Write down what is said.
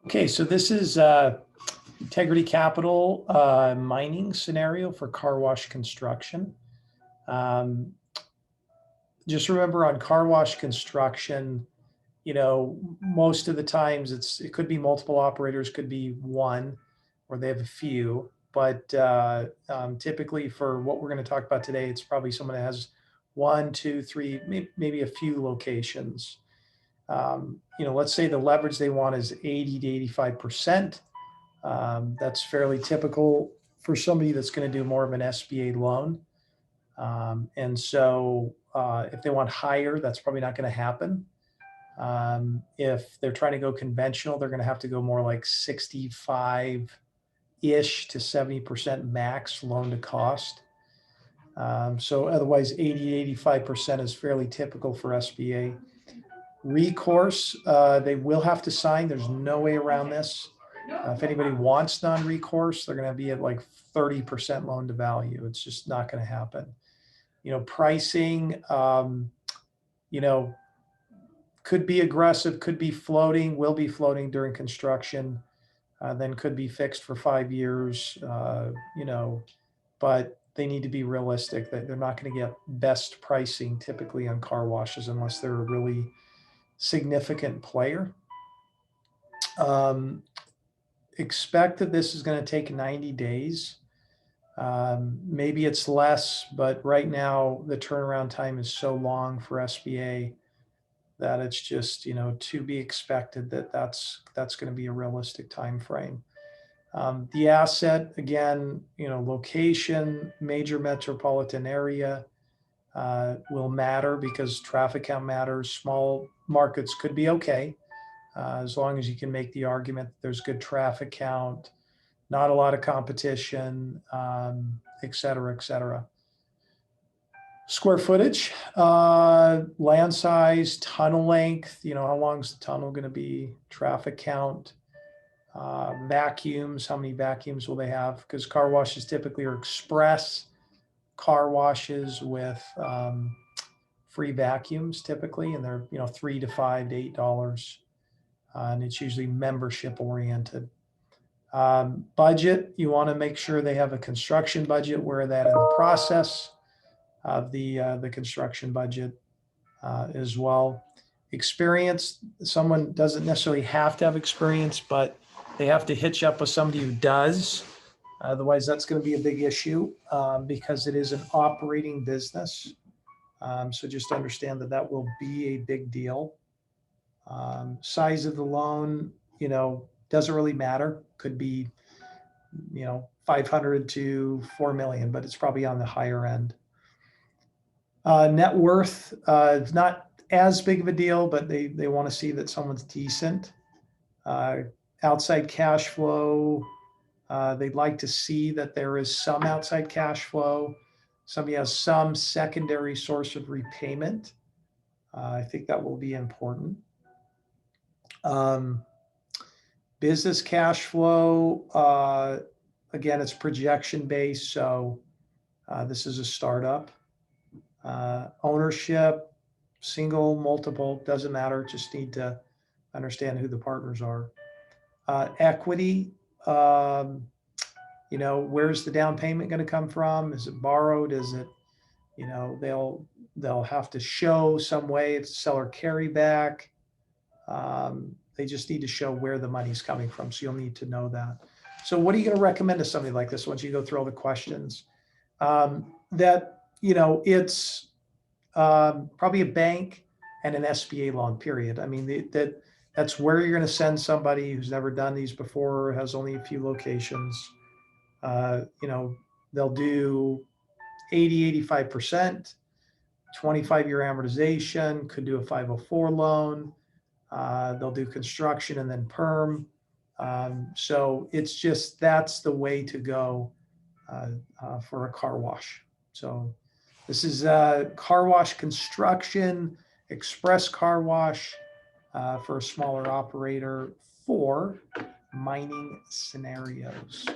Okay, so this is Integrity Capital mining scenario for car wash construction. Just remember on car wash construction, most of the times it could be multiple operators, could be one, or they have a few. But typically for what we're going to talk about today, it's probably someone that has one, two, three, maybe a few locations. Let's say the leverage they want is 80 to 85%. That's fairly typical for somebody that's going to do more of an SBA loan. And so if they want higher, that's probably not going to happen. If they're trying to go conventional, they're going to have to go more like 65-ish to 70% max loan to cost. So otherwise 80 to 85% is fairly typical for SBA. Recourse, they will have to sign. There's no way around this. If anybody wants non-recourse, they're going to be at like 30% loan to value. It's just not going to happen. Pricing, could be aggressive, could be floating, will be floating during construction, then could be fixed for 5 years, but they need to be realistic that they're not going to get best pricing typically on car washes unless they're a really significant player. Expect that this is going to take 90 days. Maybe it's less, but right now the turnaround time is so long for SBA that it's just, to be expected that that's going to be a realistic time frame. The asset, again, location, major metropolitan area will matter because traffic count matters. Small markets could be okay. As long as you can make the argument that there's good traffic count, not a lot of competition, et cetera, et cetera. Square footage, land size, tunnel length, how long is the tunnel going to be, traffic count, vacuums, how many vacuums will they have? Because car washes typically are express car washes with free vacuums typically, and they're $3 to $5 to $8. And it's usually membership oriented. Budget, you want to make sure they have a construction budget, where that in the process of the construction budget as well. Experience, someone doesn't necessarily have to have experience, but they have to hitch up with somebody who does. Otherwise, that's going to be a big issue because it is an operating business. So just understand that will be a big deal. Size of the loan, doesn't really matter. Could be, 500 to 4 million, but it's probably on the higher end. Net worth, it's not as big of a deal, but they want to see that someone's decent. Outside cash flow, they'd like to see that there is some outside cash flow. Somebody has some secondary source of repayment. I think that will be important. Business cash flow, again, it's projection based, so this is a startup. Ownership, single, multiple, doesn't matter, just need to understand who the partners are. Equity, where's the down payment going to come from? Is it borrowed? Is it, they'll have to show some way it's seller carryback. They just need to show where the money's coming from. So you'll need to know that. So what are you going to recommend to somebody like this once you go through all the questions? It's probably a bank and an SBA loan, period. I mean, that's where you're going to send somebody who's never done these before, has only a few locations. They'll do 80, 85%, 25-year amortization, could do a 504 loan. They'll do construction and then perm. So it's just, that's the way to go for a car wash. So this is car wash construction, express car wash for a smaller operator for mining scenarios.